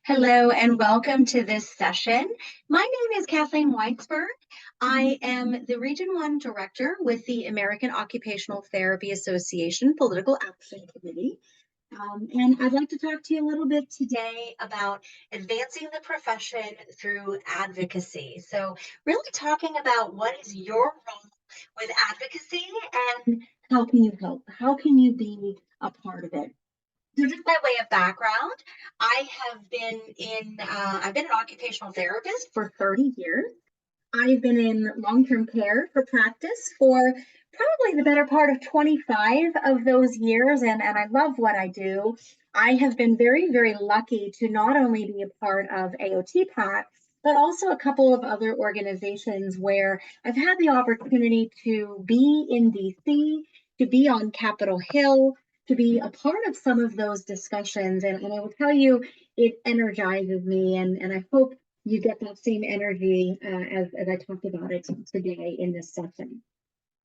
Hello and welcome to this session. My name is Kathleen Weissberg. I am the Region 1 Director with the American Occupational Therapy Association Political Action Committee. And I'd like to talk to you a little bit today about advancing the profession through advocacy. So really talking about what is your role with advocacy and how can you help? How can you be a part of it? So just by way of background, I've been an occupational therapist for 30 years. I've been in long-term care for practice for probably the better part of 25 of those years, and I love what I do. I have been very, very lucky to not only be a part of AOT PAC, but also a couple of other organizations where I've had the opportunity to be in DC, to be on Capitol Hill, to be a part of some of those discussions. And I will tell you, it energizes me, and I hope you get that same energy as I talked about it today in this session.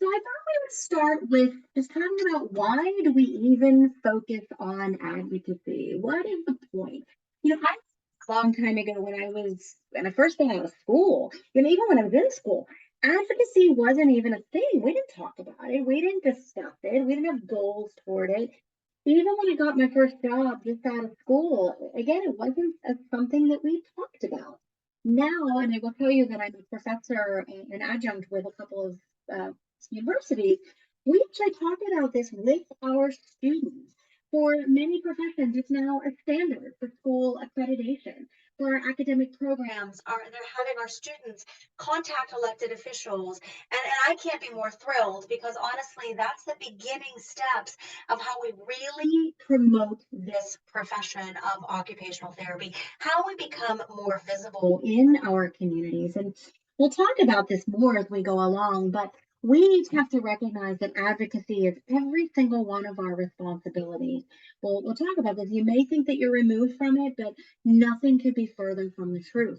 So I thought we would start with just talking about why do we even focus on advocacy? What is the point? A long time ago when I first got out of school, and even when I was in school, advocacy wasn't even a thing. We didn't talk about it. We didn't discuss it. We didn't have goals toward it. Even when I got my first job just out of school, again, it wasn't something that we talked about. Now, and I will tell you that I'm a professor and adjunct with a couple of universities, we actually talk about this with our students. For many professions, it's now a standard for school accreditation. For our academic programs, they're having our students contact elected officials. And I can't be more thrilled because honestly, that's the beginning steps of how we really promote this profession of occupational therapy, how we become more visible in our communities. And we'll talk about this more as we go along, but we each have to recognize that advocacy is every single one of our responsibilities. We'll talk about this. You may think that you're removed from it, but nothing could be further from the truth.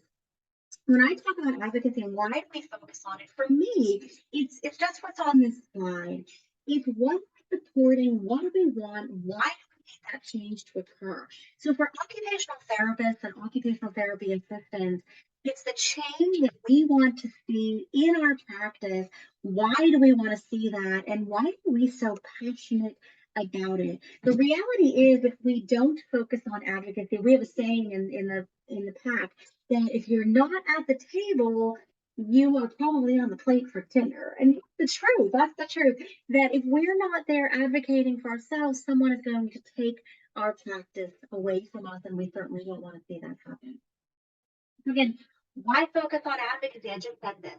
When I talk about advocacy and why do we focus on it, for me, it's just what's on this slide. It's what we're supporting, what do we want, why do we need that change to occur? So for occupational therapists and occupational therapy assistants, it's the change that we want to see in our practice. Why do we want to see that? And why are we so passionate about it? The reality is, if we don't focus on advocacy, we have a saying in the pack that if you're not at the table, you are probably on the plate for dinner. And that's the truth, that if we're not there advocating for ourselves, someone is going to take our practice away from us, and we certainly don't want to see that happen. Again, why focus on advocacy? I just said this.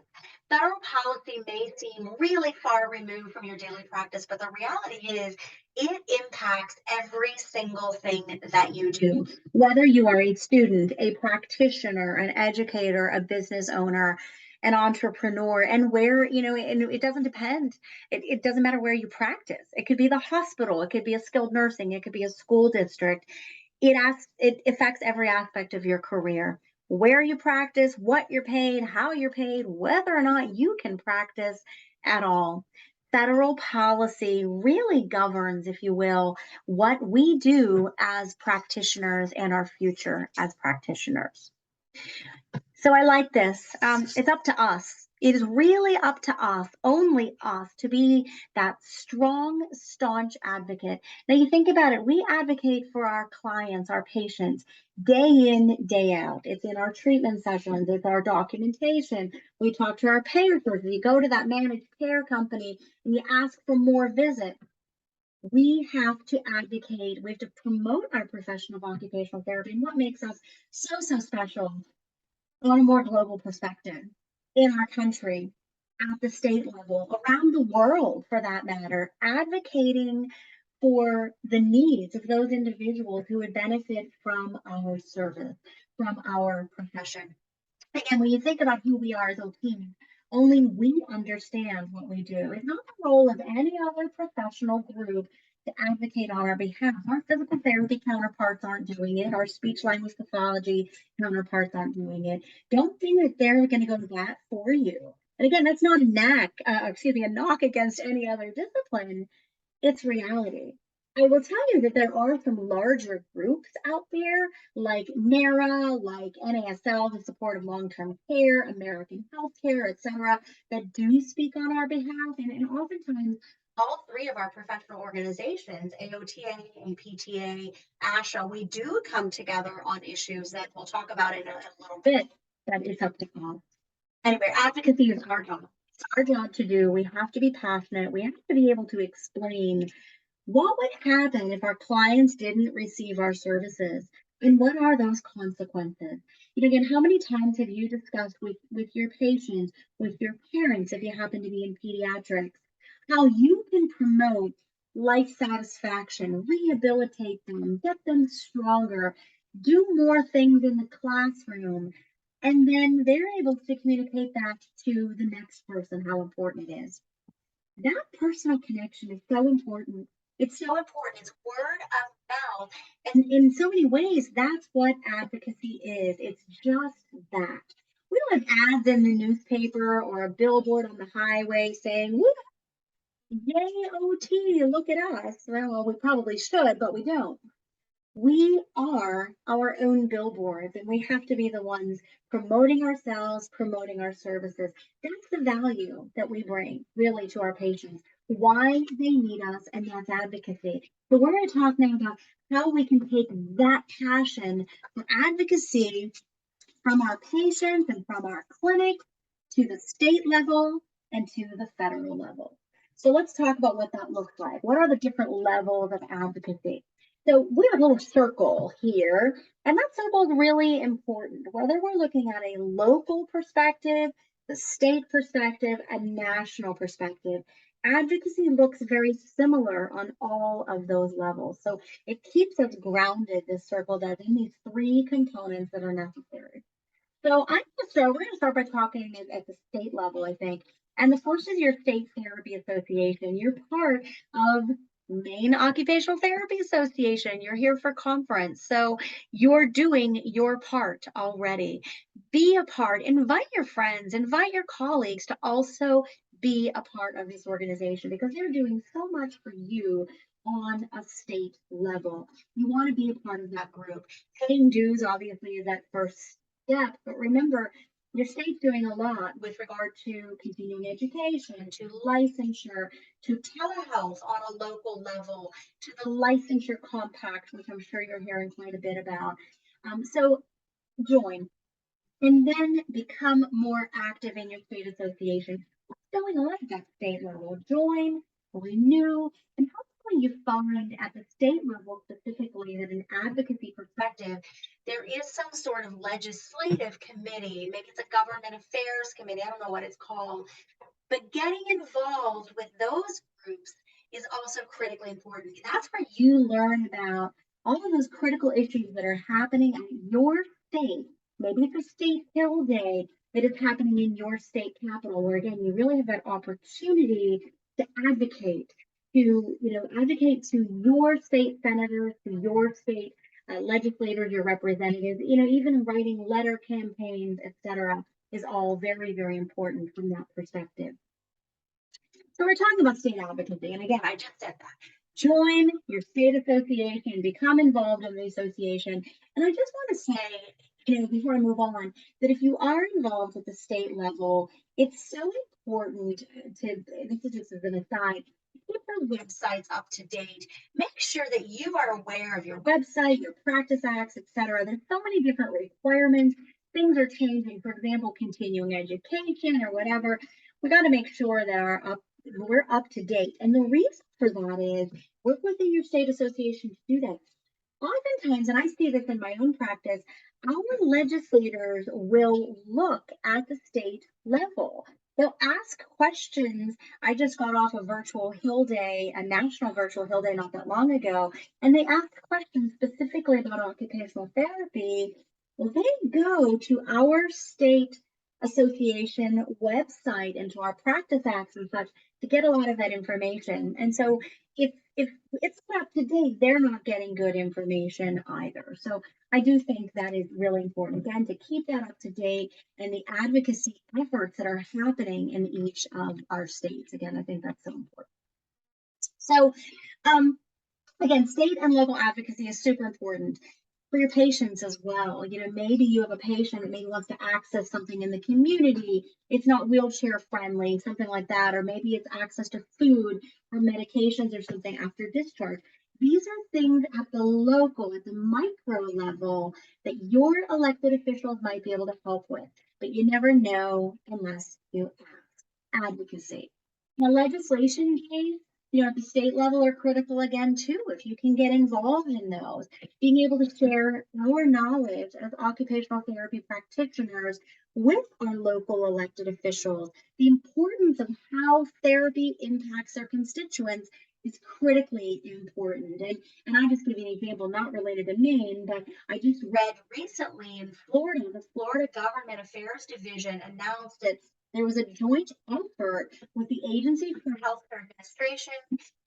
Federal policy may seem really far removed from your daily practice, but the reality is it impacts every single thing that you do. Whether you are a student, a practitioner, an educator, a business owner, an entrepreneur, and and it doesn't depend. It doesn't matter where you practice. It could be the hospital, it could be a skilled nursing, it could be a school district. It affects every aspect of your career, where you practice, what you're paid, how you're paid, whether or not you can practice at all. Federal policy really governs, if you will, what we do as practitioners and our future as practitioners. So I like this. It's up to us. It is really up to us, only us, to be that strong, staunch advocate. Now, you think about it, we advocate for our clients, our patients, day in, day out. It's in our treatment sessions, it's our documentation. We talk to our payers. You go to that managed care company and you ask for more visits. We have to advocate, we have to promote our profession of occupational therapy. And what makes us so, so special on a more global perspective in our country, at the state level, around the world for that matter, advocating for the needs of those individuals who would benefit from our service, from our profession. Again, when you think about who we are as a team, only we understand what we do. It's not the role of any other professional group to advocate on our behalf. Our physical therapy counterparts aren't doing it. Our speech language pathology counterparts aren't doing it. Don't think that they're going to go to bat for you. And again, that's not a knock against any other discipline. It's reality. I will tell you that there are some larger groups out there like NARA, like NASL, the support of long-term care, American Healthcare, et cetera, that do speak on our behalf. And oftentimes, all three of our professional organizations, AOTA, APTA, ASHA, we do come together on issues that we'll talk about in a little bit. That is up to us. Anyway, advocacy is our job. It's our job to do. We have to be passionate. We have to be able to explain what would happen if our clients didn't receive our services? And what are those consequences? Again, how many times have you discussed with your patients, with your parents, if you happen to be in pediatrics, how you can promote life satisfaction, rehabilitate them, get them stronger, do more things in the classroom, and then they're able to communicate that to the next person, how important it is. That personal connection is so important. It's so important. It's word of mouth. And in so many ways, that's what advocacy is. It's just that. We don't have ads in the newspaper or a billboard on the highway saying, "Woo, yay, OT, look at us." Well, we probably should, but we don't. We are our own billboards, and we have to be the ones promoting ourselves, promoting our services. That's the value that we bring really to our patients, why they need us, and that's advocacy. So we're going to talk now about how we can take that passion for advocacy from our patients and from our clinic to the state level and to the federal level. So let's talk about what that looks like. What are the different levels of advocacy? So we have a little circle here, and that circle is really important. Whether we're looking at a local perspective, the state perspective, a national perspective, advocacy looks very similar on all of those levels. So it keeps us grounded, this circle does, in these three components that are necessary. So we're going to start by talking at the state level, I think. And the first is your state therapy association. You're part of Maine Occupational Therapy Association. You're here for conference. So you're doing your part already. Be a part, invite your friends, invite your colleagues to also be a part of this organization because they're doing so much for you on a state level. You want to be a part of that group. Paying dues obviously is that first step, but remember, your state's doing a lot with regard to continuing education, to licensure, to telehealth on a local level, to the licensure compact, which I'm sure you're hearing quite a bit about. So join and then become more active in your state association. What's going on at that state level? Join, renew, and hopefully you find at the state level specifically that an advocacy perspective, there is some sort of legislative committee, maybe it's a government affairs committee, I don't know what it's called, but getting involved with those groups is also critically important. That's where you learn about all of those critical issues that are happening at your state. Maybe it's a state hill day that is happening in your state capital, where again, you really have that opportunity to advocate, advocate to your state senators, to your state legislators, your representatives, even writing letter campaigns, etc., is all very, very important from that perspective. So we're talking about state advocacy. And again, I just said that. Join your state association, become involved in the association. And I just want to say, before I move on, that if you are involved at the state level, it's so important this is just as an aside, keep those websites up to date. Make sure that you are aware of your website, your practice acts, etc. There's so many different requirements. Things are changing. For example, continuing education or whatever. We got to make sure that we're up to date. And the reason for that is work within your state association to do that. Oftentimes, and I see this in my own practice, our legislators will look at the state level. They'll ask questions. I just got off a virtual Hill Day, a national virtual Hill Day not that long ago, and they asked questions specifically about occupational therapy. Well, they go to our state association website and to our practice acts and such to get a lot of that information. And so if it's not up to date, they're not getting good information either. So I do think that is really important, again, to keep that up to date and the advocacy efforts that are happening in each of our states. Again, I think that's so important. So Again, state and local advocacy is super important for your patients as well. Maybe you have a patient that maybe wants to access something in the community. It's not wheelchair friendly, something like that. Or maybe it's access to food or medications or something after discharge. These are things at the local, at the micro level that your elected officials might be able to help with, but you never know unless you ask. Advocacy. Now, legislation days, at the state level are critical again, too, if you can get involved in those. Being able to share our knowledge as occupational therapy practitioners with our local elected officials, the importance of how therapy impacts their constituents is critically important. And I'll just give you an example, not related to Maine, but I just read recently in Florida, the Florida Government Affairs Division announced that there was a joint effort with the Agency for Healthcare Administration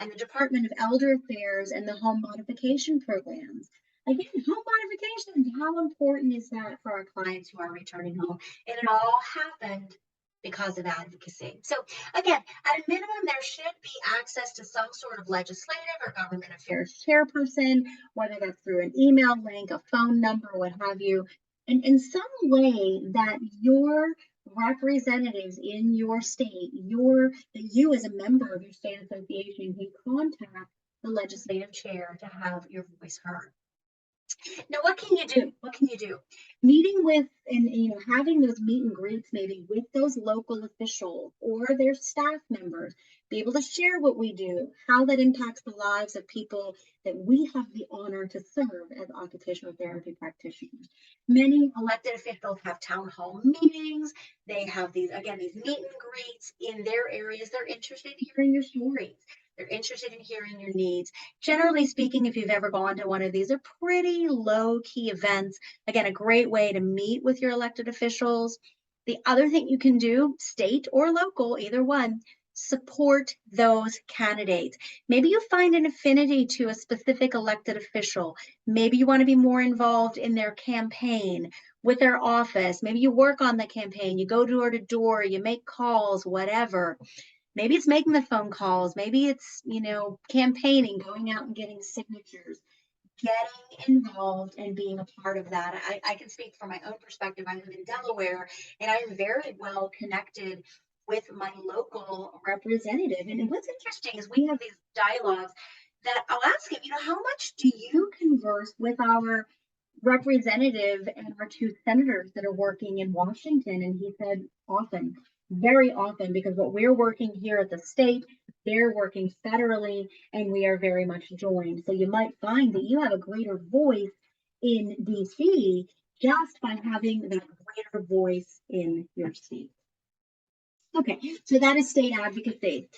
and the Department of Elder Affairs and the home modification programs. Again, home modifications, how important is that for our clients who are returning home? And it all happened because of advocacy. So again, at a minimum, there should be access to some sort of legislative or government affairs chairperson, whether that's through an email link, a phone number, what have you, and in some way that your representatives in your state, that you as a member of your state association can contact the legislative chair to have your voice heard. Now, what can you do? What can you do? Meeting with and having those meet and greets maybe with those local officials or their staff members, be able to share what we do, how that impacts the lives of people that we have the honor to serve as occupational therapy practitioners. Many elected officials have town hall meetings. They have these meet and greets in their areas. They're interested in hearing your stories. They're interested in hearing your needs. Generally speaking, if you've ever gone to one of these, are pretty low key events. Again, a great way to meet with your elected officials. The other thing you can do, state or local, either one, support those candidates. Maybe you find an affinity to a specific elected official. Maybe you want to be more involved in their campaign with their office. Maybe you work on the campaign, you go door to door, you make calls, whatever. Maybe it's making the phone calls. Maybe it's, campaigning, going out and getting signatures, getting involved and being a part of that. I can speak from my own perspective. I live in Delaware and I am very well connected with my local representative. And what's interesting is we have these dialogues that I'll ask him, how much do you converse with our representative and our two senators that are working in Washington? And he said often, very often, because what we're working here at the state, they're working federally, and we are very much joined. So you might find that you have a greater voice in DC just by having that greater voice in your state. Okay, so that is state advocacy.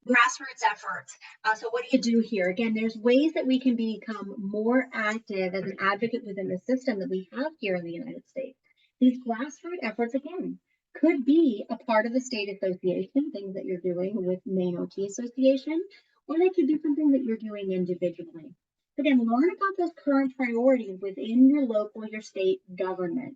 Grassroots efforts. So what do you do here? Again, there's ways that we can become more active as an advocate within the system that we have here in the United States. These grassroots efforts, again, could be a part of the state association, things that you're doing with MeOTA Association, or they could be something that you're doing individually. Again, learn about those current priorities within your local, your state government.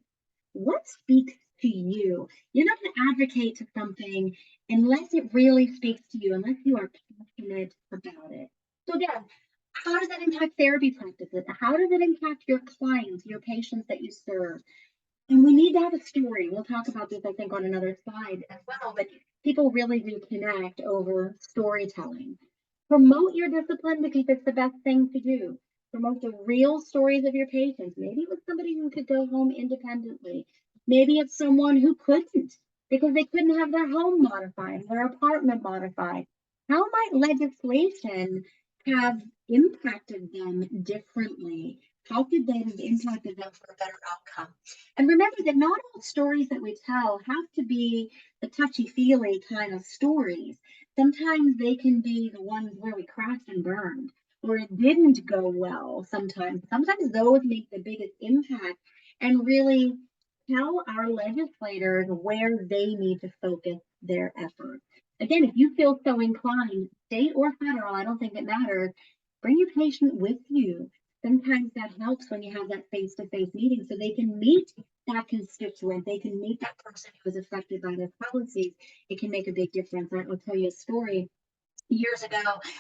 What speaks to you? You're not going to advocate to something unless it really speaks to you, unless you are passionate about it. So again, how does that impact therapy practices? How does it impact your clients, your patients that you serve? And we need to have a story. We'll talk about this, I think, on another slide as well, but people really do connect over storytelling. Promote your discipline because it's the best thing to do. Promote the real stories of your patients. Maybe it was somebody who could go home independently. Maybe it's someone who couldn't because they couldn't have their home modified, their apartment modified. How might legislation have impacted them differently? How could they have impacted them for a better outcome? And remember that not all stories that we tell have to be the touchy-feely kind of stories. Sometimes they can be the ones where we crashed and burned, or it didn't go well sometimes. Sometimes those make the biggest impact and really tell our legislators where they need to focus their efforts. Again, if you feel so inclined, state or federal, I don't think it matters, bring your patient with you. Sometimes that helps when you have that face-to-face meeting so they can meet that constituent, they can meet that person who is affected by their policies. It can make a big difference. I will tell you a story. Years ago,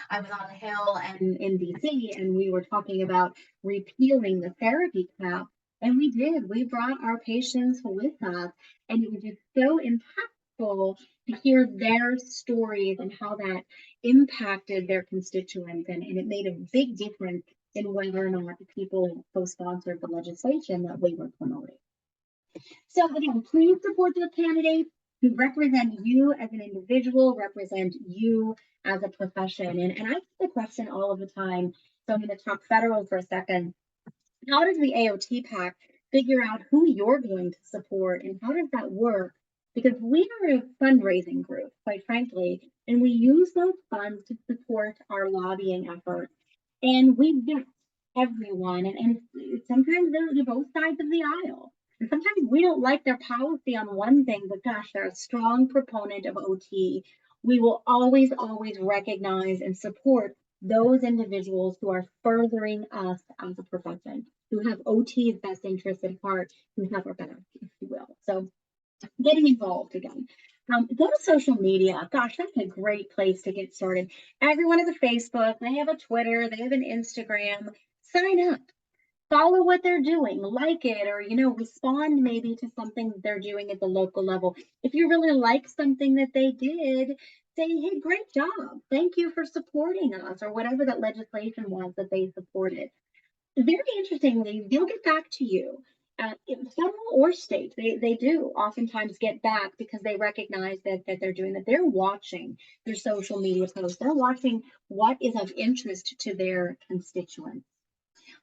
I was on the Hill and in DC, and we were talking about repealing the therapy cap. And we did. We brought our patients with us, and it was just so impactful to hear their stories and how that impacted their constituents. And it made a big difference in whether or not the people co-sponsored the legislation that we were promoting. So again, please support those candidates who represent you as an individual, represent you as a profession. And I get the question all of the time. So I'm going to talk federal for a second. How does the AOT PAC figure out who you're going to support, and how does that work? Because we are a fundraising group, quite frankly, and we use those funds to support our lobbying efforts. And we vet everyone, and sometimes they're both sides of the aisle. And sometimes we don't like their policy on one thing, but gosh, they're a strong proponent of OT. We will always, always recognize and support those individuals who are furthering us as a profession, who have OT's best interests at heart, who have our back, if you will. So getting involved again. Go to social media. Gosh, that's a great place to get started. Everyone has a Facebook, they have a Twitter, they have an Instagram. Sign up, follow what they're doing, like it, or respond maybe to something they're doing at the local level. If you really like something that they did, say, hey, great job, thank you for supporting us, or whatever that legislation was that they supported. Very interestingly, they'll get back to you. Federal or state, they do oftentimes get back because they recognize that they're doing that. They're watching their social media posts. They're watching what is of interest to their constituents.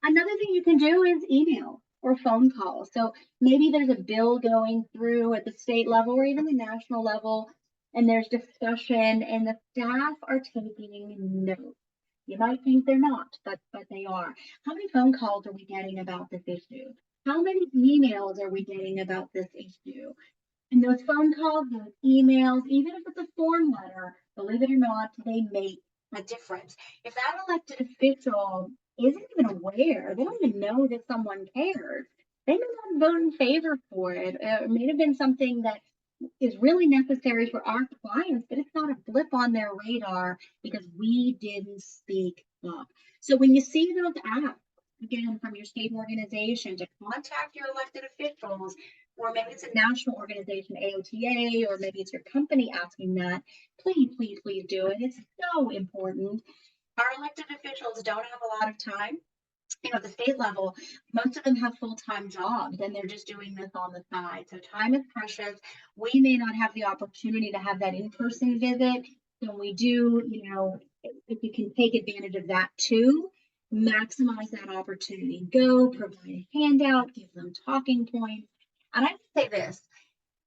Another thing you can do is email or phone call. So maybe there's a bill going through at the state level or even the national level, and there's discussion, and the staff are taking notes. You might think they're not, but they are. How many phone calls are we getting about this issue? How many emails are we getting about this issue? And those phone calls, those emails, even if it's a form letter, believe it or not, they make a difference. If that elected official isn't even aware, they don't even know that someone cares, they may not vote in favor for it. It may have been something that is really necessary for our clients, but it's not a blip on their radar because we didn't speak up. So when you see those asks, again, from your state organization to contact your elected officials, or maybe it's a national organization, AOTA, or maybe it's your company asking that, please, please, please do it. It's so important. Our elected officials don't have a lot of time. At the state level, most of them have full-time jobs and they're just doing this on the side. So time is precious. We may not have the opportunity to have that in-person visit. So we do, if you can take advantage of that too, maximize that opportunity. Go, provide a handout, give them talking points. And I would say this,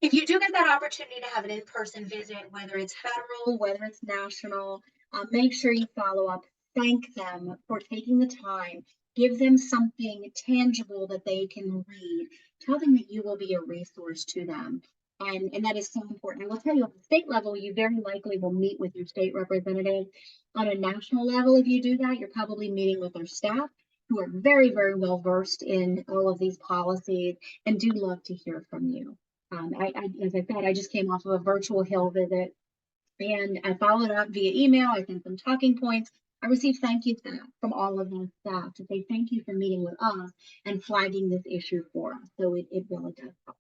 if you do get that opportunity to have an in-person visit, whether it's federal, whether it's national, make sure you follow up. Thank them for taking the time. Give them something tangible that they can read. Tell them that you will be a resource to them. And that is so important. I will tell you, on the state level, you very likely will meet with your state representative. On a national level, if you do that, you're probably meeting with their staff, who are very, very well versed in all of these policies and do love to hear from you. As I said, I just came off of a virtual Hill visit, and I followed up via email. I sent them talking points. I received thank yous back from all of the staff to say thank you for meeting with us and flagging this issue for us. So it really does help.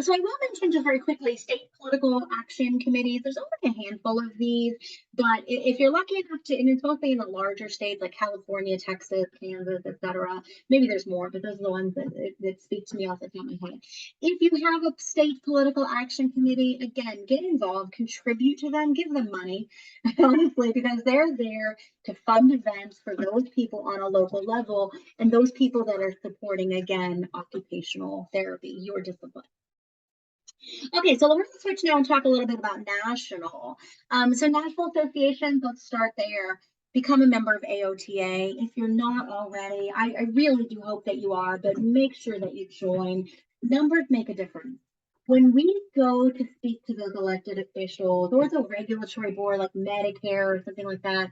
So I will mention just very quickly state political action committees. There's only a handful of these, but if you're lucky enough to, and it's mostly in the larger states like California, Texas, Kansas, etc. Maybe there's more, but those are the ones that speak to me off the top of my head. If you have a state political action committee, again, get involved, contribute to them, give them money, honestly, because they're there to fund events for those people on a local level and those people that are supporting, again, occupational therapy, your discipline. Okay, so we're going to switch now and talk a little bit about national. So national associations, let's start there. Become a member of AOTA. If you're not already, I really do hope that you are, but make sure that you join. Numbers make a difference. When we go to speak to those elected officials or the regulatory board like Medicare or something like that,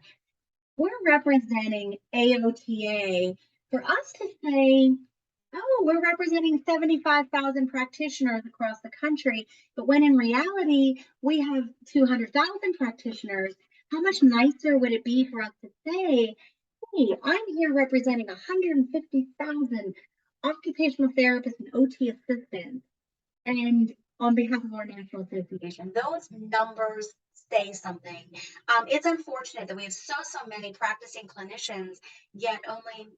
we're representing AOTA. For us to say, oh, we're representing 75,000 practitioners across the country, but when in reality, we have 200,000 practitioners, how much nicer would it be for us to say, hey, I'm here representing 150,000 occupational therapists and OT assistants, and on behalf of our national association, those numbers say something. It's unfortunate that we have so many practicing clinicians, yet only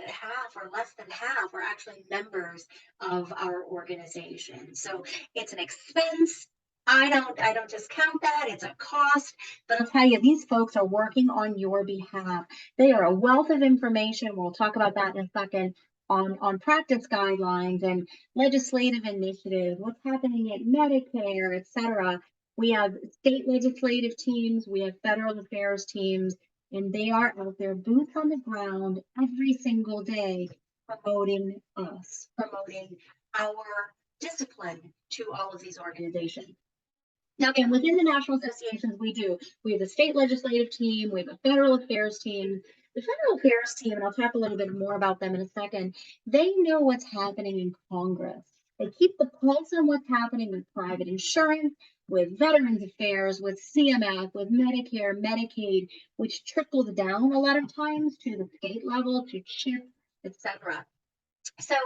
half or less than half are actually members of our organization. So it's an expense. I don't discount that. It's a cost, but I'll tell you, these folks are working on your behalf. They are a wealth of information. We'll talk about that in a second on practice guidelines and legislative initiatives, what's happening at Medicare, et cetera. We have state legislative teams, we have federal affairs teams, and they are out there, boots on the ground, every single day, promoting us, promoting our discipline to all of these organizations. Now, again, within the national associations, we have a state legislative team, we have a federal affairs team. The federal affairs team, and I'll talk a little bit more about them in a second, they know what's happening in Congress. They keep the pulse on what's happening with private insurance, with Veterans Affairs, with CMS, with Medicare, Medicaid, which trickles down a lot of times to the state level, to CHIP, et cetera. So,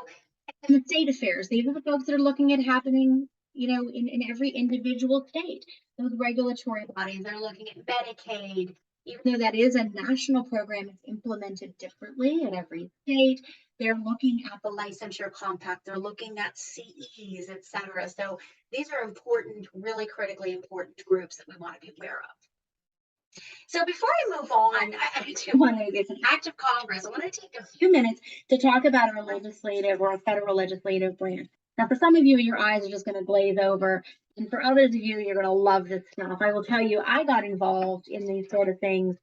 in the state affairs, these are the folks that are looking at happening, in every individual state. Those regulatory bodies are looking at Medicaid, even though that is a national program, it's implemented differently in every state. They're looking at the licensure compact, they're looking at CEs, et cetera. So these are important, really critically important groups that we want to be aware of. So before I move on, I do want to, it's an act of Congress. I want to take a few minutes to talk about our legislative or our federal legislative branch. Now, for some of you, your eyes are just going to glaze over. And for others of you, you're going to love this stuff. I will tell you, I got involved in these sort of things.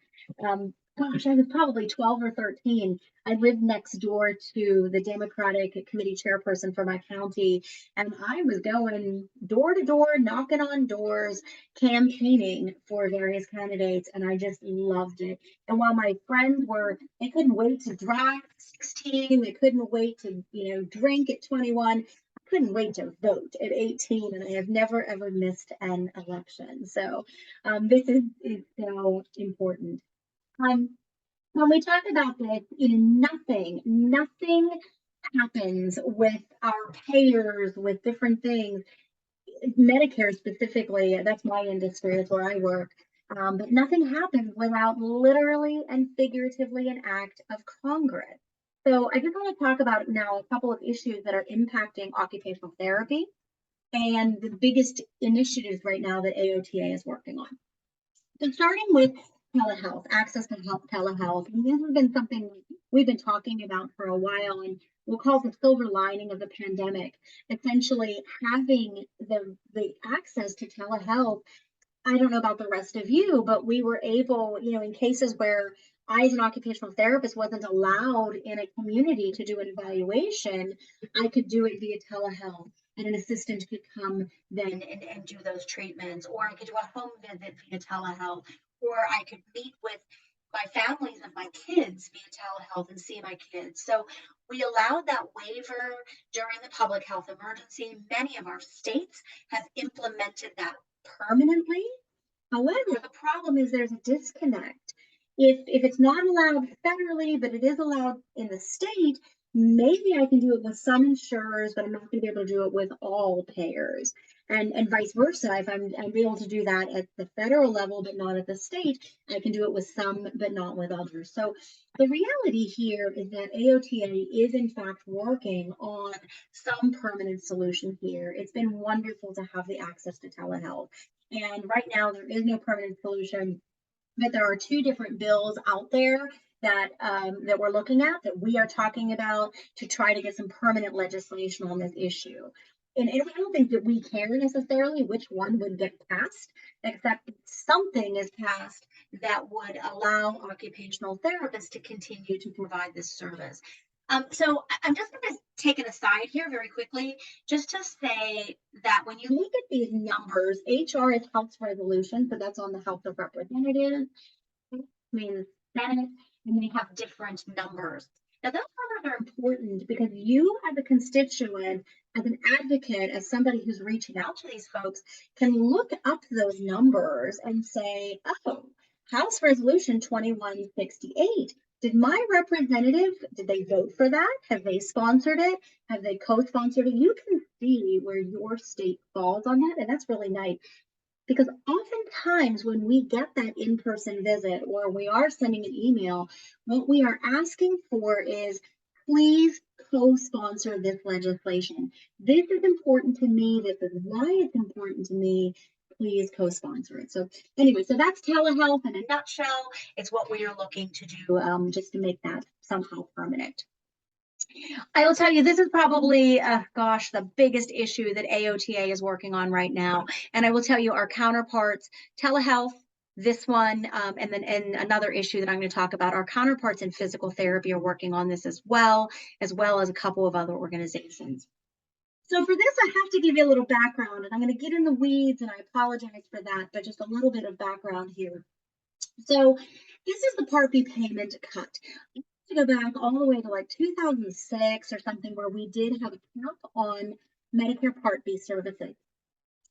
Gosh, I was probably 12 or 13. I lived next door to the Democratic committee chairperson for my county, and I was going door to door, knocking on doors, campaigning for various candidates, and I just loved it. And while my friends they couldn't wait to drive at 16, they couldn't wait to, drink at 21. I couldn't wait to vote at 18, and I have never ever missed an election. So this is so important. When we talk about this, nothing happens with our payers, with different things. Medicare specifically, that's my industry, that's where I work. But nothing happens without literally and figuratively an act of Congress. So I just want to talk about now a couple of issues that are impacting occupational therapy and the biggest initiatives right now that AOTA is working on. So starting with telehealth, access to telehealth. And this has been something we've been talking about for a while, and we'll call the silver lining of the pandemic. Essentially, having the access to telehealth. I don't know about the rest of you, but we were able, in cases where I, as an occupational therapist, wasn't allowed in a community to do an evaluation, I could do it via telehealth, and an assistant could come then and do those treatments, or I could do a home visit via telehealth, or I could meet with my families of my kids via telehealth and see my kids. So we allowed that waiver during the public health emergency. Many of our states have implemented that permanently. However, the problem is there's a disconnect. If it's not allowed federally, but it is allowed in the state, maybe I can do it with some insurers, but I'm not going to be able to do it with all payers. And vice versa. If I'm able to do that at the federal level, but not at the state, I can do it with some, but not with others. So the reality here is that AOTA is in fact working on some permanent solution here. It's been wonderful to have the access to telehealth. And right now there is no permanent solution, but there are two different bills out there that we're looking at, that we are talking about to try to get some permanent legislation on this issue. And I don't think that we care necessarily which one would get passed, except something is passed that would allow occupational therapists to continue to provide this service. So I'm just going to take an aside here very quickly, just to say that when you look at these numbers, HR is House Resolution, so that's on the House of Representatives, means Senate, and they have different numbers. Now, those numbers are important because you, as a constituent, as an advocate, as somebody who's reaching out to these folks, can look up those numbers and say, oh, House Resolution 2168. Did my representative, did they vote for that? Have they sponsored it? Have they co-sponsored it? You can see where your state falls on that, and that's really nice. Because oftentimes when we get that in-person visit or we are sending an email, what we are asking for is, please co-sponsor this legislation. This is important to me. This is why it's important to me. Please co-sponsor it. So anyway, so that's telehealth in a nutshell. It's what we are looking to do just to make that somehow permanent. I will tell you, this is probably, gosh, the biggest issue that AOTA is working on right now. And I will tell you, our counterparts, telehealth, this one, and then another issue that I'm going to talk about, our counterparts in physical therapy are working on this as well as a couple of other organizations. So for this, I have to give you a little background, and I'm going to get in the weeds, and I apologize for that, but just a little bit of background here. So this is the Part B payment cut. To go back all the way to like 2006 or something, where we did have a cap on Medicare Part B services.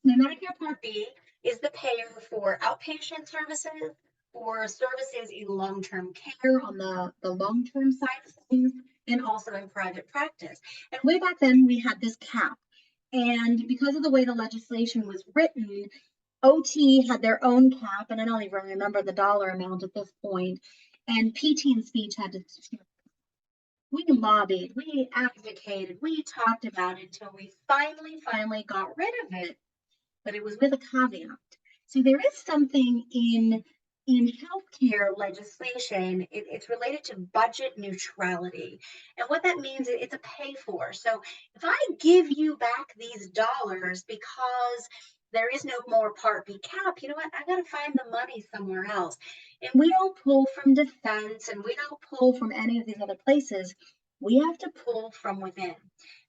Now, Medicare Part B is the payer for outpatient services, for services in long-term care on the long-term side of things, and also in private practice. And way back then, we had this cap. And because of the way the legislation was written, OT had their own cap, and I don't even remember the dollar amount at this point. And PT and speech had to. We lobbied, we advocated, we talked about it until we finally got rid of it, but it was with a caveat. So there is something in healthcare legislation, it's related to budget neutrality. And what that means, it's a pay for. So if I give you back these dollars because there is no more Part B cap, you know what? I got to find the money somewhere else. And we don't pull from defense, and we don't pull from any of these other places. We have to pull from within.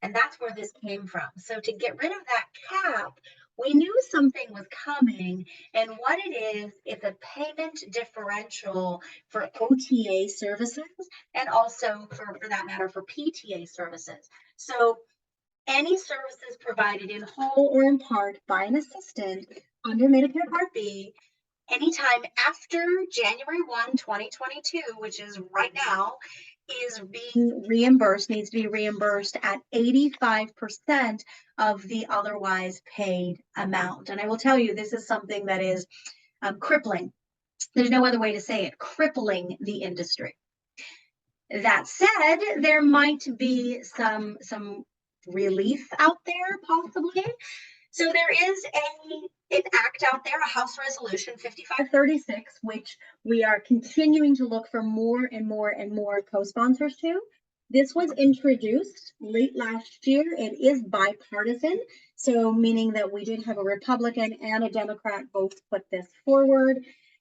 And that's where this came from. So to get rid of that cap, we knew something was coming, and what it is, it's a payment differential for OTA services, and also for that matter, for PTA services. So any services provided in whole or in part by an assistant under Medicare Part B, anytime after January 1, 2022, which is right now, is being reimbursed, needs to be reimbursed at 85% of the otherwise paid amount. And I will tell you, this is something that is crippling. There's no other way to say it, crippling the industry. That said, there might be some relief out there, possibly. So there is an act out there, a House Resolution 5536, which we are continuing to look for more and more co-sponsors to. This was introduced late last year. It is bipartisan, so meaning that we did have a Republican and a Democrat both put this forward,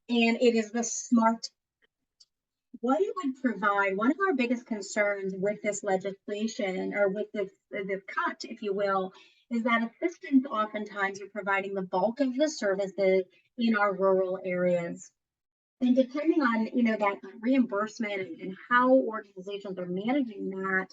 and it is the SMART. What it would provide, one of our biggest concerns with this legislation, or with this cut, if you will, is that assistants oftentimes are providing the bulk of the services in our rural areas. And depending on, that reimbursement and how organizations are managing that,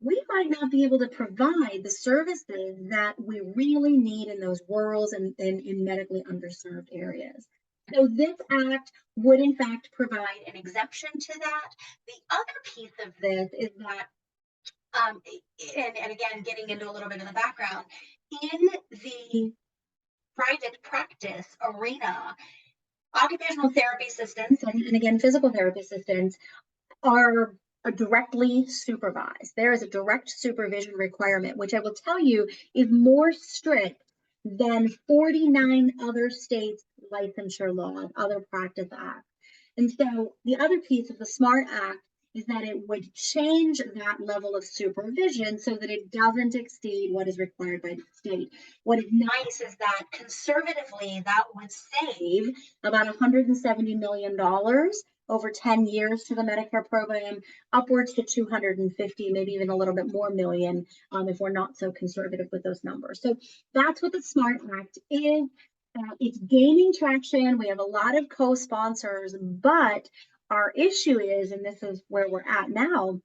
we might not be able to provide the services that we really need in those rural and in medically underserved areas. So this act would in fact provide an exemption to that. The other piece of this is that, and again, getting into a little bit of the background, in the private practice arena, occupational therapy assistants and again, physical therapy assistants are directly supervised. There is a direct supervision requirement, which I will tell you is more strict than 49 other states' licensure laws, other practice acts. And so the other piece of the SMART Act is that it would change that level of supervision so that it doesn't exceed what is required by the state. What is nice is that conservatively, that would save about $170 million over 10 years to the Medicare program, upwards to 250, maybe even a little bit more million if we're not so conservative with those numbers. So that's what the SMART Act is. It's gaining traction. We have a lot of co-sponsors, but our issue is, and this is where we're at now,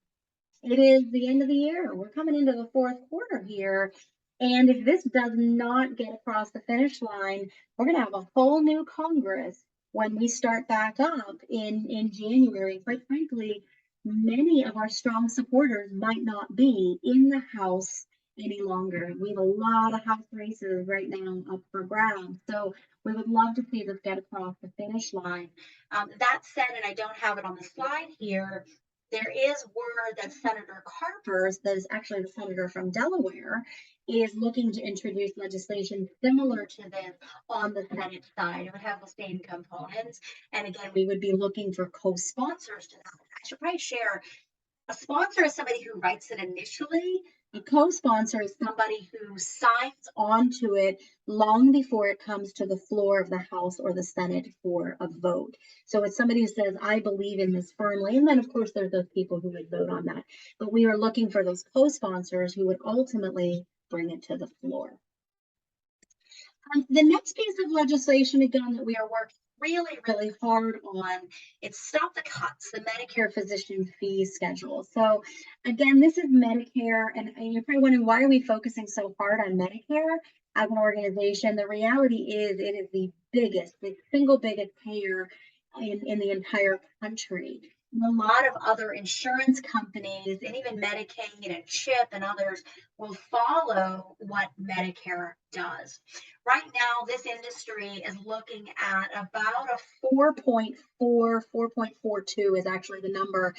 it is the end of the year. We're coming into the fourth quarter here. And if this does not get across the finish line, we're going to have a whole new Congress when we start back up in January. Quite frankly, many of our strong supporters might not be in the House any longer. We have a lot of House races right now up for grabs. So we would love to see this get across the finish line. That said, and I don't have it on the slide here, there is word that Senator Carper's, that is actually the senator from Delaware, is looking to introduce legislation similar to this on the Senate side. It would have the same components. And again, we would be looking for co-sponsors to that. I should probably share, a sponsor is somebody who writes it initially. A co-sponsor is somebody who signs on to it long before it comes to the floor of the House or the Senate for a vote. So it's somebody who says, I believe in this firmly. And then, of course, there's those people who would vote on that. But we are looking for those co-sponsors who would ultimately bring it to the floor. The next piece of legislation, again, that we are working really hard on, it's Stop the Cuts, the Medicare physician fee schedule. So again, this is Medicare, and you're probably wondering, why are we focusing so hard on Medicare as an organization? The reality is it is the single biggest payer in the entire country. And a lot of other insurance companies and even Medicaid and CHIP and others will follow what Medicare does. Right now, this industry is looking at about a 4.42 is actually the number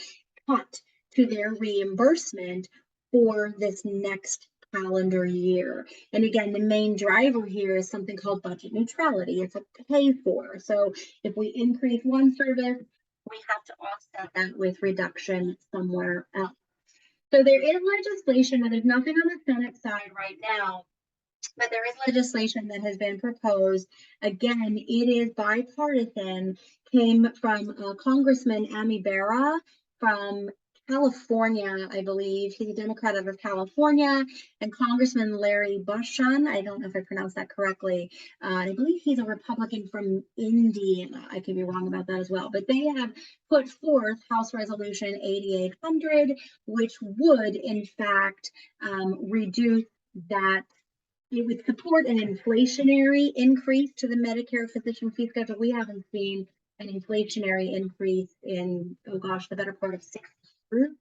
cut to their reimbursement for this next calendar year. And again, the main driver here is something called budget neutrality. It's a pay for. So if we increase one service, we have to offset that with reduction somewhere else. So there is legislation, and there's nothing on the Senate side right now, but there is legislation that has been proposed. Again, it is bipartisan, came from Congressman Ami Bera from California, I believe. He's a Democrat out of California, and Congressman Larry Bucshon, I don't know if I pronounced that correctly. I believe he's a Republican from Indiana. I could be wrong about that as well. But they have put forth House Resolution 8800, which would, in fact, reduce that. It would support an inflationary increase to the Medicare physician fee schedule. We haven't seen an inflationary increase in, oh gosh, the better part of 6 years.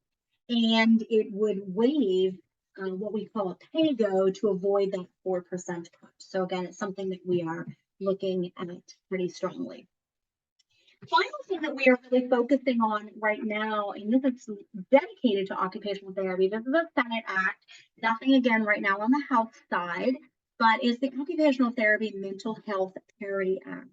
And it would waive what we call a pay-go to avoid that 4% cut. So again, it's something that we are looking at pretty strongly. Final thing that we are really focusing on right now, and this is dedicated to occupational therapy, this is a Senate Act, nothing again right now on the House side, but is the Occupational Therapy Mental Health Parity Act.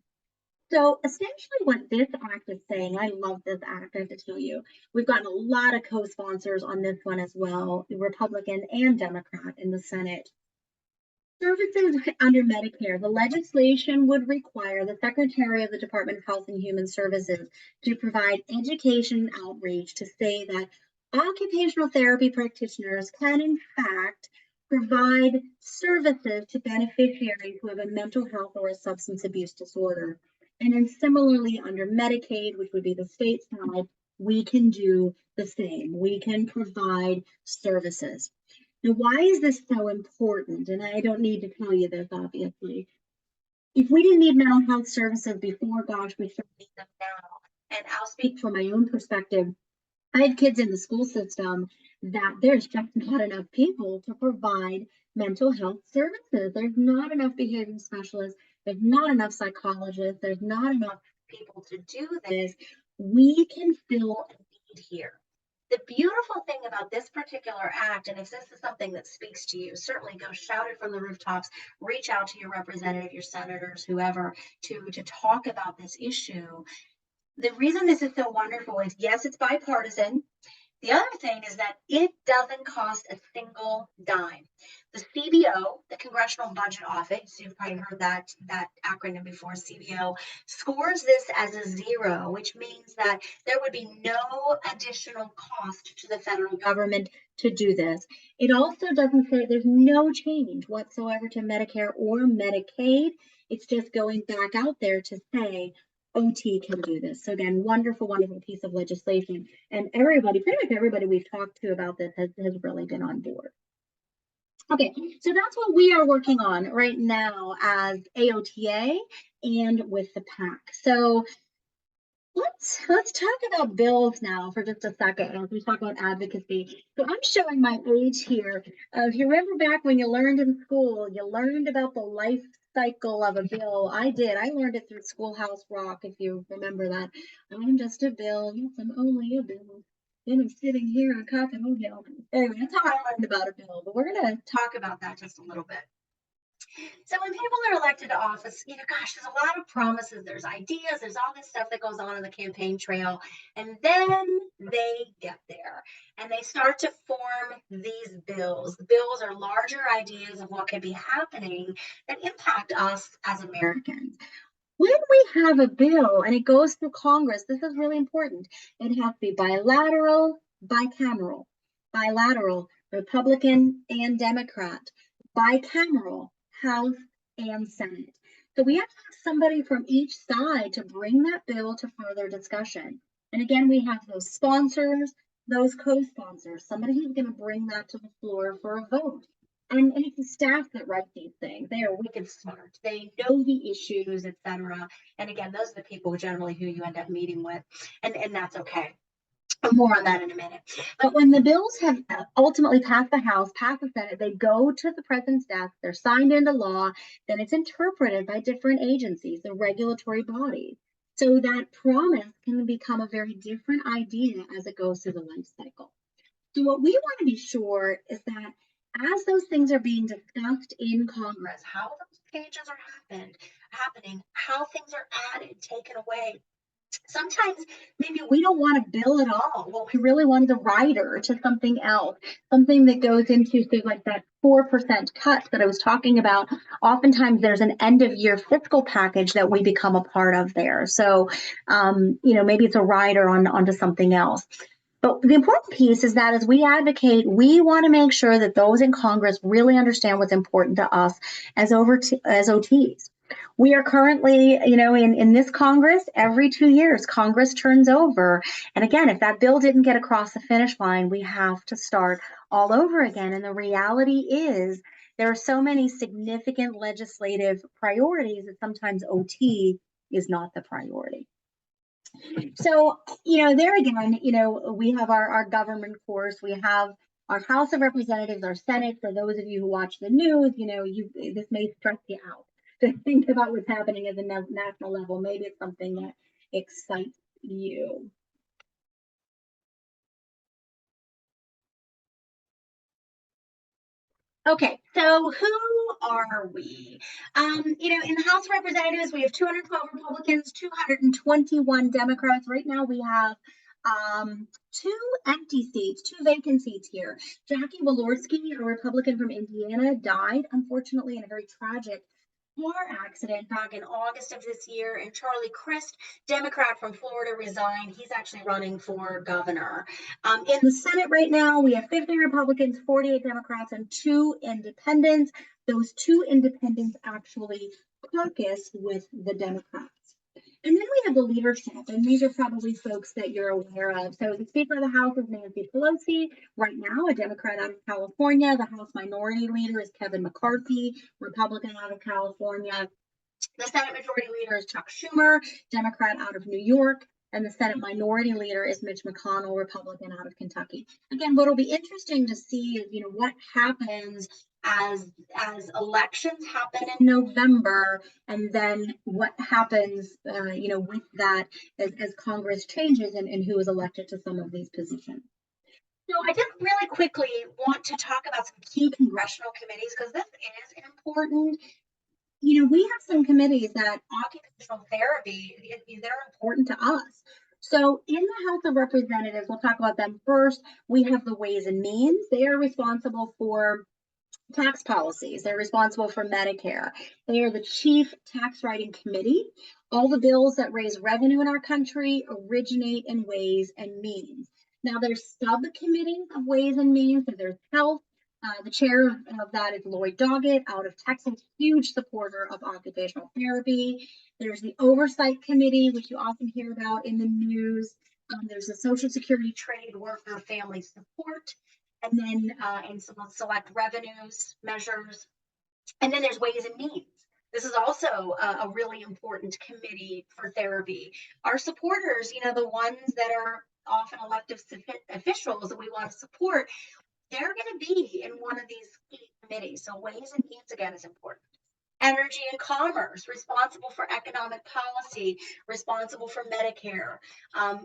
So essentially what this act is saying, I love this act, I have to tell you, we've gotten a lot of co-sponsors on this one as well, Republican and Democrat in the Senate. Services under Medicare, the legislation would require the Secretary of the Department of Health and Human Services to provide education outreach to say that occupational therapy practitioners can, in fact, provide services to beneficiaries who have a mental health or a substance abuse disorder. And then similarly, under Medicaid, which would be the state side, we can do the same. We can provide services. Now, why is this so important? And I don't need to tell you this, obviously. If we didn't need mental health services before, gosh, we certainly need them now. And I'll speak from my own perspective. I have kids in the school system that there's just not enough people to provide mental health services. There's not enough behavior specialists. There's not enough psychologists. There's not enough people to do this. We can fill a need here. The beautiful thing about this particular act, and if this is something that speaks to you, certainly go shout it from the rooftops, reach out to your representative, your senators, whoever, to talk about this issue. The reason this is so wonderful is, yes, it's bipartisan. The other thing is that it doesn't cost a single dime. The CBO, the Congressional Budget Office, you've probably heard that acronym before, CBO, scores this as a 0, which means that there would be no additional cost to the federal government to do this. It also doesn't say there's no change whatsoever to Medicare or Medicaid. It's just going back out there to say, OT can do this. So again, wonderful piece of legislation. And everybody, pretty much everybody we've talked to about this has really been on board. Okay, so that's what we are working on right now as AOTA and with the PAC. So let's talk about bills now for just a second as we talk about advocacy. So I'm showing my age here. If you remember back when you learned in school, you learned about the life cycle of a bill. I did. I learned it through Schoolhouse Rock, if you remember that. I'm just a bill. Yes, I'm only a bill. Then I'm sitting here on Capitol Hill. Anyway, that's how I learned about a bill. But we're going to talk about that just a little bit. So when people are elected to office, gosh, there's a lot of promises, there's ideas, there's all this stuff that goes on in the campaign trail. And then they get there and they start to form these bills. The bills are larger ideas of what could be happening that impact us as Americans. When we have a bill and it goes through Congress, this is really important. It has to be bilateral, bicameral. Bilateral, Republican and Democrat. Bicameral, House and Senate. So we have to have somebody from each side to bring that bill to further discussion. And again, we have those sponsors, those co-sponsors, somebody who's going to bring that to the floor for a vote. And it's the staff that write these things. They are wicked smart. They know the issues, etc. And again, those are the people generally who you end up meeting with, and that's okay. More on that in a minute. But when the bills have ultimately passed the House, passed the Senate, they go to the president's desk, they're signed into law, then it's interpreted by different agencies, the regulatory bodies. So that promise can become a very different idea as it goes through the life cycle. So what we want to be sure is that as those things are being discussed in Congress, how those changes are happening, how things are added, taken away. Sometimes maybe we don't want a bill at all. What we really want is a rider to something else, something that goes into like that 4% cut that I was talking about. Oftentimes there's an end of year fiscal package that we become a part of there. So, maybe it's a rider onto something else. But the important piece is that as we advocate, we want to make sure that those in Congress really understand what's important to us as OTs. We are currently, in this Congress, every 2 years, Congress turns over. And again, if that bill didn't get across the finish line, we have to start all over again. And the reality is there are so many significant legislative priorities that sometimes OT is not the priority. So, there again, we have our government course, we have our House of Representatives, our Senate. For those of you who watch the news, this may stress you out to think about what's happening at the national level. Maybe it's something that excites you. Okay, so who are we? In the House of Representatives, we have 212 Republicans, 221 Democrats. Right now, we have two empty seats, two vacant seats here. Jackie Walorski, a Republican from Indiana, died, unfortunately, in a very tragic car accident back in August of this year, and Charlie Crist, Democrat from Florida, resigned. He's actually running for governor. In the Senate right now, we have 50 Republicans, 48 Democrats, and 2 independents. Those 2 independents actually caucus with the Democrats. And then we have the leadership, and these are probably folks that you're aware of. So the Speaker of the House is Nancy Pelosi, right now a Democrat out of California. The House Minority Leader is Kevin McCarthy, Republican out of California. The Senate Majority Leader is Chuck Schumer, Democrat out of New York. And the Senate Minority Leader is Mitch McConnell, Republican out of Kentucky. Again, what will be interesting to see is, what happens as elections happen in November, and then what happens, with that as Congress changes and who is elected to some of these positions. So I just really quickly want to talk about some key congressional committees because this is important. We have some committees that occupational therapy, they're important to us. So in the House of Representatives, we'll talk about them first. We have the Ways and Means. They are responsible for tax policies. They're responsible for Medicare. They are the chief tax writing committee. All the bills that raise revenue in our country originate in Ways and Means. Now there's subcommittees of Ways and Means. So there's health. The chair of that is Lloyd Doggett out of Texas, huge supporter of occupational therapy. There's the Oversight Committee, which you often hear about in the news. There's the Social Security, Trade, Worker, Family Support. and then and some select revenues measures, and then there's ways and means. This is also a really important committee for therapy. Our supporters, the ones that are often elected officials that we want to support, they're going to be in one of these key committees. So ways and means, again, is important. Energy and commerce, responsible for economic policy, responsible for Medicare,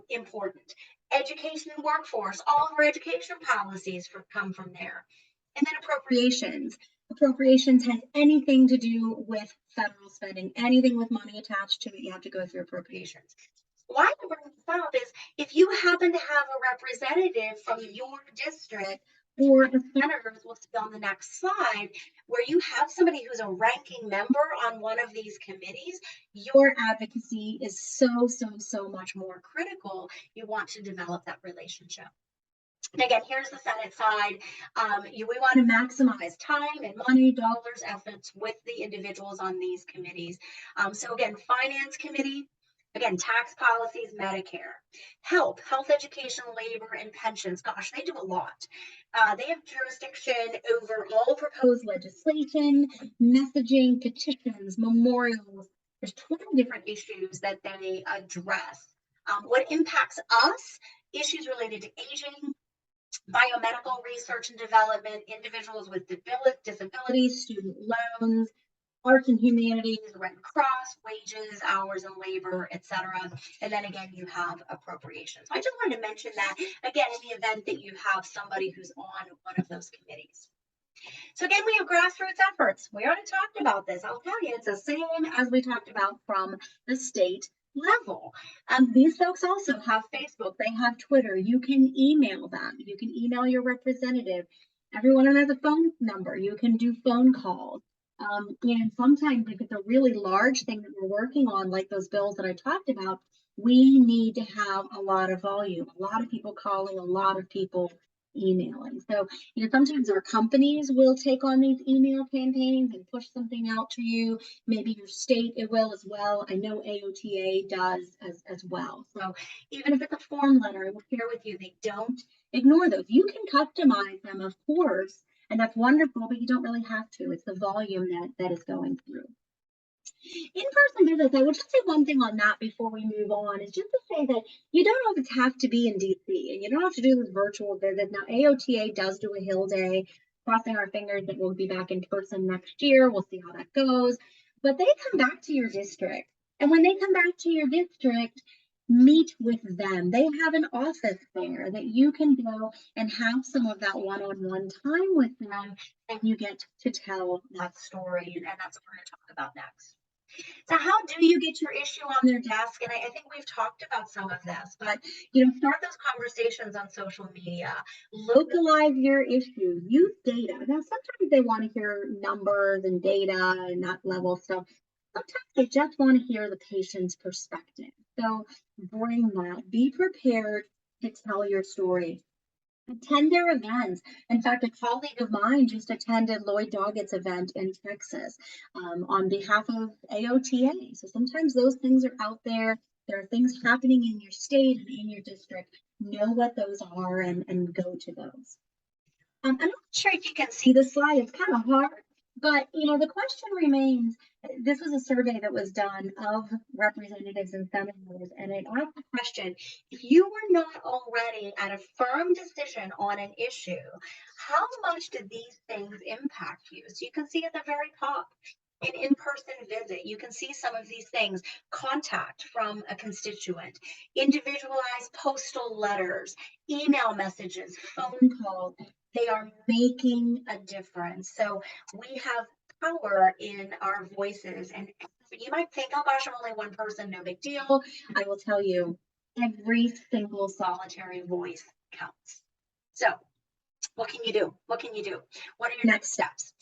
important. Education and workforce, all of our education policies come from there. And then appropriations. Appropriations has anything to do with federal spending, anything with money attached to it, you have to go through appropriations. Why I bring this up is if you happen to have a representative from your district or a senator, as we'll see on the next slide, where you have somebody who's a ranking member on one of these committees, your advocacy is so much more critical. You want to develop that relationship. And again, here's the Senate side. We want to maximize time and money, dollars, efforts with the individuals on these committees. So again, Finance Committee, again, tax policies, Medicare, health, education, labor, and pensions. Gosh, they do a lot. They have jurisdiction over all proposed legislation, messaging, petitions, memorials. There's 20 different issues that they address. What impacts us? Issues related to aging, biomedical research and development, individuals with disabilities, student loans, arts and humanities, Red Cross, wages, hours and labor, etc. And then again, you have appropriations. So I just wanted to mention that again in the event that you have somebody who's on one of those committees. So again, we have grassroots efforts. We already talked about this. I'll tell you, it's the same as we talked about from the state level. These folks also have Facebook, they have Twitter. You can email them, you can email your representative. Everyone has a phone number, you can do phone calls. And sometimes if it's a really large thing that we're working on, like those bills that I talked about, we need to have a lot of volume, a lot of people calling, a lot of people emailing. So, sometimes our companies will take on these email campaigns and push something out to you. Maybe your state, it will as well. I know AOTA does as well. So even if it's a form letter, I will share with you, they don't ignore those. You can customize them, of course, and that's wonderful, but you don't really have to. It's the volume that is going through. In-person visits, I would just say one thing on that before we move on, is just to say that you don't always have to be in DC, and you don't have to do this virtual visit. Now, AOTA does do a Hill Day, crossing our fingers that we'll be back in person next year. We'll see how that goes. But they come back to your district. And when they come back to your district, meet with them. They have an office there that you can go and have some of that one-on-one time with them, and you get to tell that story. And that's what we're going to talk about next. So how do you get your issue on their desk? And I think we've talked about some of this, but start those conversations on social media, localize your issue, use data. Now, sometimes they want to hear numbers and data and that level of stuff. Sometimes they just want to hear the patient's perspective. So bring that, be prepared to tell your story. Attend their events. In fact, a colleague of mine just attended Lloyd Doggett's event in Texas on behalf of AOTA. So sometimes those things are out there. There are things happening in your state and in your district. Know what those are and go to those. I'm not sure if you can see the slide. It's kind of hard, but the question remains. This was a survey that was done of representatives and senators, and it asked the question: if you were not already at a firm decision on an issue, how much do these things impact you? So you can see at the very top, an in-person visit, you can see some of these things: contact from a constituent, individualized postal letters, email messages, phone calls. They are making a difference. So we have power in our voices. And you might think, oh gosh, I'm only one person, no big deal. I will tell you, every single solitary voice counts. So what can you do? What can you do? What are your next steps?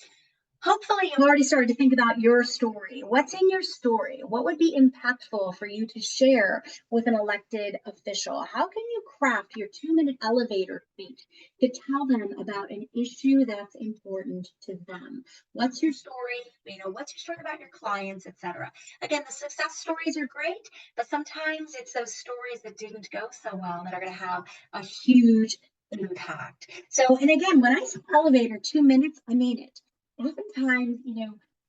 Hopefully you've already started to think about your story. What's in your story? What would be impactful for you to share with an elected official? How can you craft your 2-minute elevator speech to tell them about an issue that's important to them? What's your story? What's your story about your clients, etc. Again, the success stories are great, but sometimes it's those stories that didn't go so well that are going to have a huge impact. So, and again, when I say elevator 2 minutes, I mean it. Oftentimes,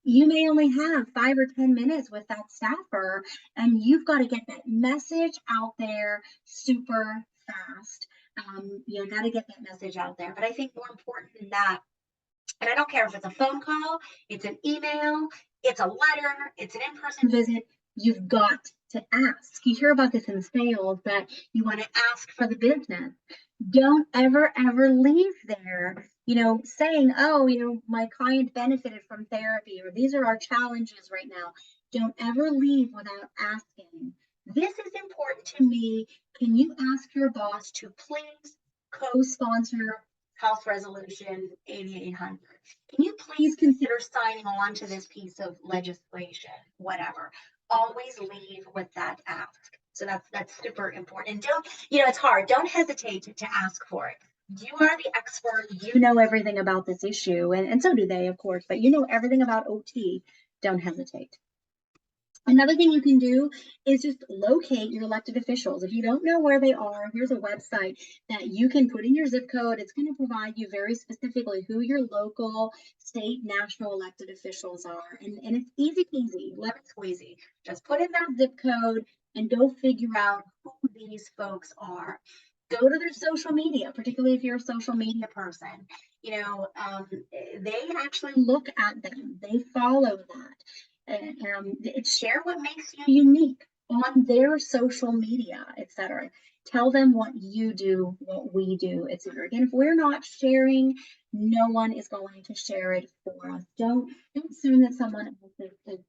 you may only have 5 or 10 minutes with that staffer, and you've got to get that message out there super fast. You got to get that message out there. But I think more important than that, and I don't care if it's a phone call, it's an email, it's a letter, it's an in-person visit, you've got to ask. You hear about this in sales, that you want to ask for the business. Don't ever, ever leave there, saying, oh, my client benefited from therapy, or these are our challenges right now. Don't ever leave without asking. This is important to me. Can you ask your boss to please co-sponsor House Resolution 8800? Can you please consider signing on to this piece of legislation? Whatever. Always leave with that ask. So that's super important. And don't, it's hard. Don't hesitate to ask for it. You are the expert. You know everything about this issue, and so do they, of course, but you know everything about OT. Don't hesitate. Another thing you can do is just locate your elected officials. If you don't know where they are, here's a website that you can put in your zip code. It's going to provide you very specifically who your local, state, national elected officials are. And it's easy peasy, lemon squeezy. Just put in that zip code and go figure out who these folks are. Go to their social media, particularly if you're a social media person. They actually look at them. They follow that. Share what makes you unique on their social media, etc. Tell them what you do, what we do, etc. Again, if we're not sharing, no one is going to share it for us. Don't assume that someone else is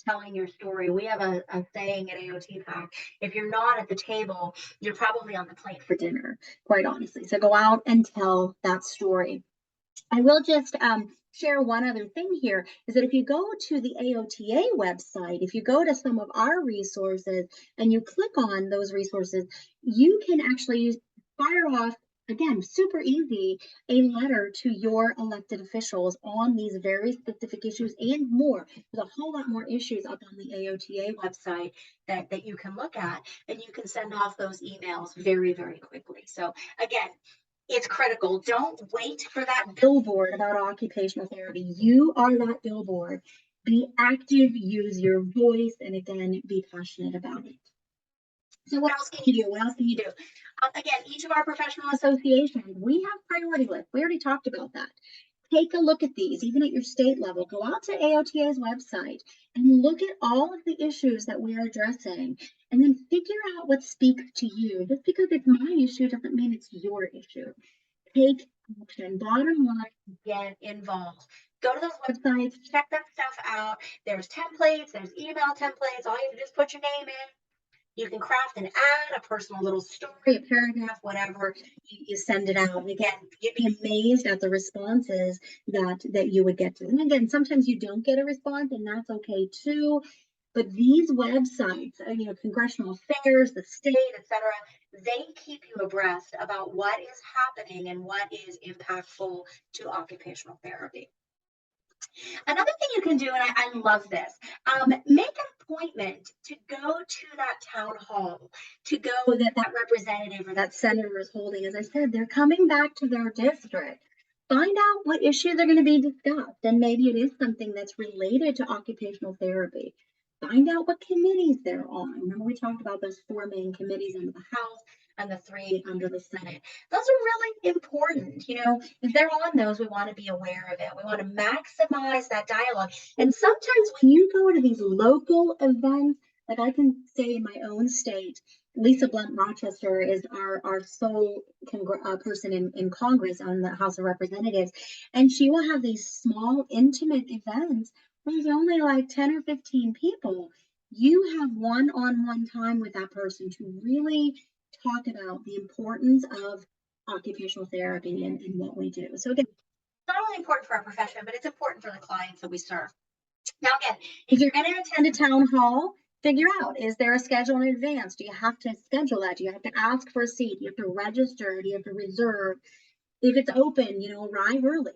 telling your story. We have a saying at AOT Pack: if you're not at the table, you're probably on the plate for dinner, quite honestly. So go out and tell that story. I will just share one other thing here, is that if you go to the AOTA website, if you go to some of our resources and you click on those resources, you can actually fire off, again, super easy, a letter to your elected officials on these very specific issues and more. There's a whole lot more issues up on the AOTA website that you can look at, and you can send off those emails very, very quickly. So again, it's critical. Don't wait for that billboard about occupational therapy. You are that billboard. Be active, use your voice, and again, be passionate about it. So what else can you do? What else can you do? Again, each of our professional associations, we have priority lists. We already talked about that. Take a look at these, even at your state level. Go out to AOTA's website and look at all of the issues that we're addressing, and then figure out what speaks to you. Just because it's my issue doesn't mean it's your issue. Take action. Bottom line, get involved. Go to those websites, check that stuff out. There's templates, there's email templates. All you have to do is put your name in. You can craft an ad, a personal little story, a paragraph, whatever. You send it out. And again, you'd be amazed at the responses that you would get to. And again, sometimes you don't get a response, and that's okay too. But these websites, congressional affairs, the state, etc., they keep you abreast about what is happening and what is impactful to occupational therapy. Another thing you can do, and I love this, make an appointment to go to that town hall, to go that representative or that senator is holding. As I said, they're coming back to their district. Find out what issues are going to be discussed, and maybe it is something that's related to occupational therapy. Find out what committees they're on. Remember, we talked about those 4 main committees under the House and the 3 under the Senate. Those are really important. If they're on those, we want to be aware of it. We want to maximize that dialogue. And sometimes when you go to these local events, like I can say in my own state, Lisa Blunt Rochester is our sole person in Congress on the House of Representatives, and she will have these small, intimate events where there's only like 10 or 15 people. You have one-on-one time with that person to really talk about the importance of occupational therapy and what we do. So again, it's not only important for our profession, but it's important for the clients that we serve. Now, again, if you're going to attend a town hall, figure out, is there a schedule in advance? Do you have to schedule that? Do you have to ask for a seat? Do you have to register? Do you have to reserve? If it's open, arrive early.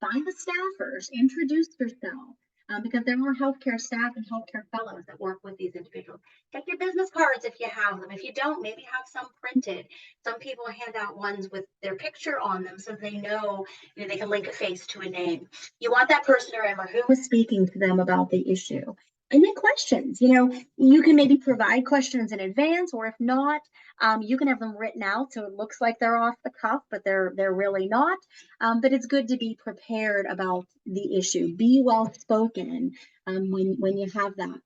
Find the staffers, introduce yourself. because there are healthcare staff and healthcare fellows that work with these individuals. Take your business cards if you have them. If you don't, maybe have some printed. Some people hand out ones with their picture on them so they know, they can link a face to a name. You want that person to remember who was speaking to them about the issue. And then questions, you can maybe provide questions in advance, or if not, you can have them written out so it looks like they're off the cuff, but they're really not. But it's good to be prepared about the issue. Be well spoken when you have that.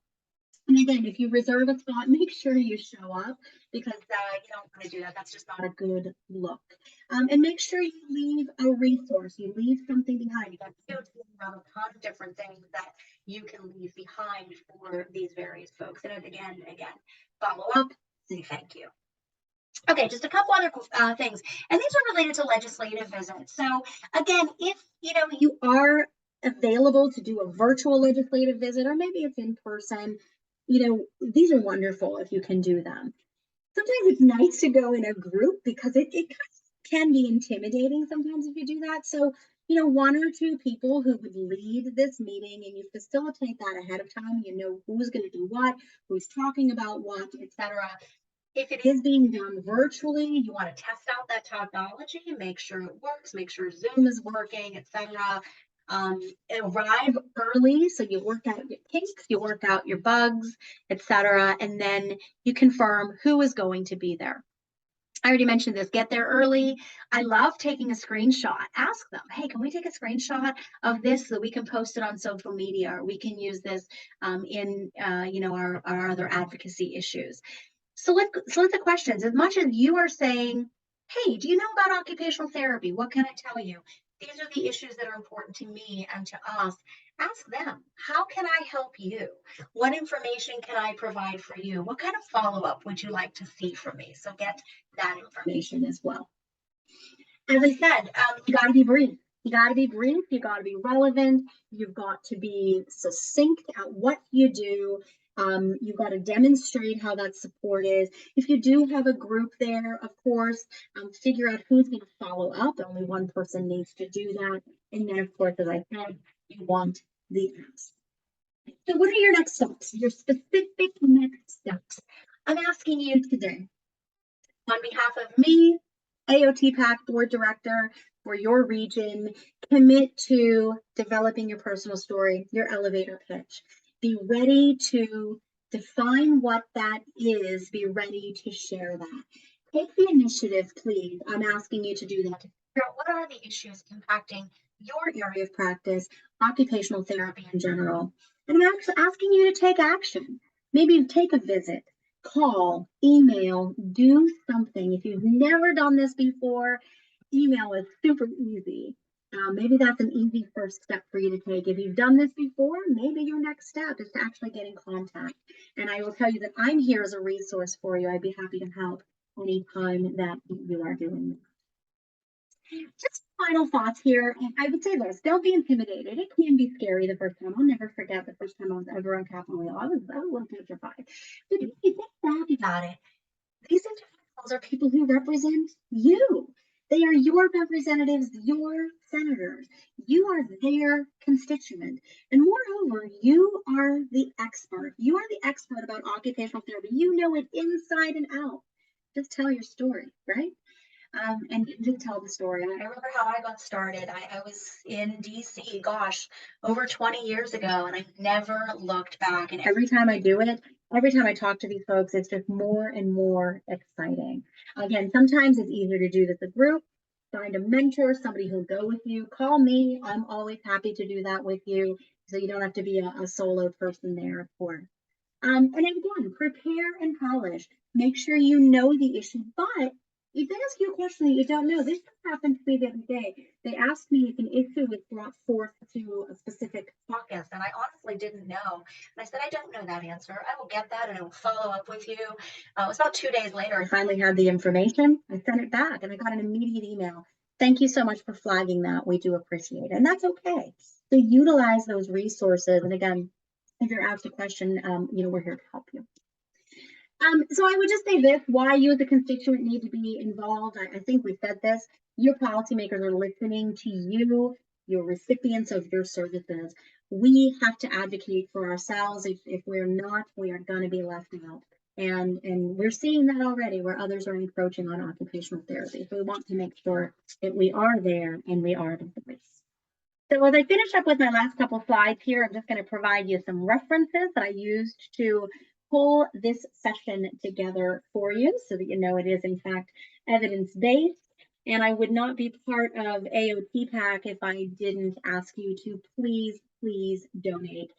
And again, if you reserve a spot, make sure you show up, because you don't want to do that. That's just not a good look. And make sure you leave a resource. You leave something behind. You got a ton of different things that you can leave behind for these various folks. And again, follow up, say thank you. Okay, just a couple other things, and these are related to legislative visits. So again, if you are available to do a virtual legislative visit, or maybe it's in person, these are wonderful if you can do them. Sometimes it's nice to go in a group because it kind of can be intimidating sometimes if you do that. So, one or two people who would lead this meeting, and you facilitate that ahead of time. You know who's going to do what, who's talking about what, etc. If it is being done virtually, you want to test out that technology, make sure it works, make sure Zoom is working, etc. Arrive early, so you work out your kinks, you work out your bugs, etc., and then you confirm who is going to be there. I already mentioned this. Get there early. I love taking a screenshot. Ask them, hey, can we take a screenshot of this so that we can post it on social media, or we can use this in our other advocacy issues. Select the questions. As much as you are saying, hey, do you know about occupational therapy? What can I tell you? These are the issues that are important to me and to us. Ask them, how can I help you? What information can I provide for you? What kind of follow-up would you like to see from me? So get that information as well. As I said, you got to be brief. You got to be brief. You got to be relevant. You've got to be succinct at what you do. You've got to demonstrate how that support is. If you do have a group there, of course, figure out who's going to follow up. Only one person needs to do that. And then, of course, as I said, you want the apps. So what are your next steps? Your specific next steps. I'm asking you today, on behalf of me, AOT PAC Board Director for your region, commit to developing your personal story, your elevator pitch. Be ready to define what that is. Be ready to share that. Take the initiative, please. I'm asking you to do that. To figure out what are the issues impacting your area of practice, occupational therapy in general. And I'm asking you to take action. Maybe take a visit. Call, email, do something. If you've never done this before, email is super easy. Maybe that's an easy first step for you to take. If you've done this before, maybe your next step is to actually get in contact. And I will tell you that I'm here as a resource for you. I'd be happy to help anytime that you are doing that. Just final thoughts here. I would say this, don't be intimidated. It can be scary the first time. I'll never forget the first time I was ever on Capitol Hill. I was a little petrified. But if you think back about it, these individuals are people who represent you. They are your representatives, your senators. You are their constituent. And moreover, you are the expert. You are the expert about occupational therapy. You know it inside and out. Just tell your story, right? And just tell the story. I remember how I got started. I was in DC, gosh, over 20 years ago, and I've never looked back. And every time I do it, every time I talk to these folks, it's just more and more exciting. Again, sometimes it's easier to do this as a group. Find a mentor, somebody who'll go with you. Call me. I'm always happy to do that with you, so you don't have to be a solo person there, of course. And again, prepare and polish. Make sure you know the issue, but if they ask you a question that you don't know, this happened to me the other day. They asked me if an issue was brought forth to a specific caucus, and I honestly didn't know. And I said, I don't know that answer. I will get that, and I will follow up with you. It was about 2 days later, I finally had the information. I sent it back, and I got an immediate email. Thank you so much for flagging that. We do appreciate it, and that's okay. So utilize those resources, and again, if you're asked a question, we're here to help you. So I would just say this, why you as a constituent need to be involved. I think we said this, your policymakers are listening to you. your recipients of your services. We have to advocate for ourselves. If we're not, we are going to be left out. And we're seeing that already where others are encroaching on occupational therapy. So we want to make sure that we are there and we are the voice. So as I finish up with my last couple slides here, I'm just going to provide you some references that I used to pull this session together for you so that you know it is in fact evidence-based. And I would not be part of AOT PAC if I didn't ask you to please, please donate.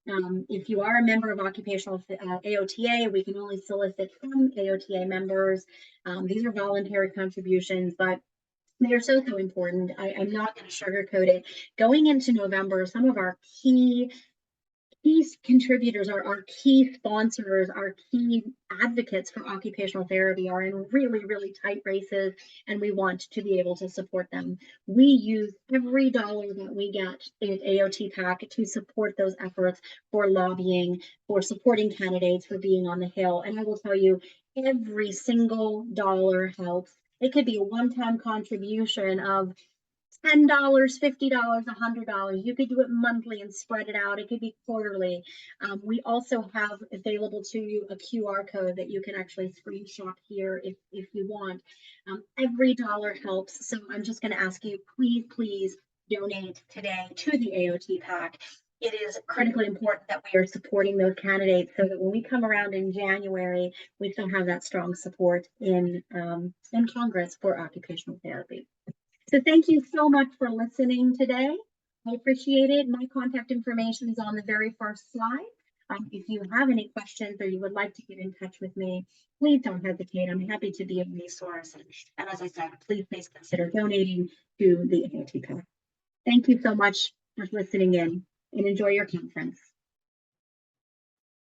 If you are a member of Occupational AOTA, we can only solicit from AOTA members. These are voluntary contributions, but they're so important. I'm not going to sugarcoat it. Going into November, some of our key contributors, our key sponsors, our key advocates for occupational therapy are in really, really tight races, and we want to be able to support them. We use every dollar that we get at AOT PAC to support those efforts for lobbying, for supporting candidates, for being on the Hill. And I will tell you, every single dollar helps. It could be a one-time contribution of $10, $50, $100. You could do it monthly and spread it out. It could be quarterly. We also have available to you a QR code that you can actually screenshot here if you want. Every dollar helps. So I'm just going to ask you, please, please donate today to the AOT PAC. It is critically important that we are supporting those candidates so that when we come around in January, we still have that strong support in Congress for occupational therapy. So thank you so much for listening today. I appreciate it. My contact information is on the very first slide. If you have any questions or you would like to get in touch with me, please don't hesitate. I'm happy to be a resource. And as I said, please consider donating to the AOT PAC. Thank you so much for listening in and enjoy your conference.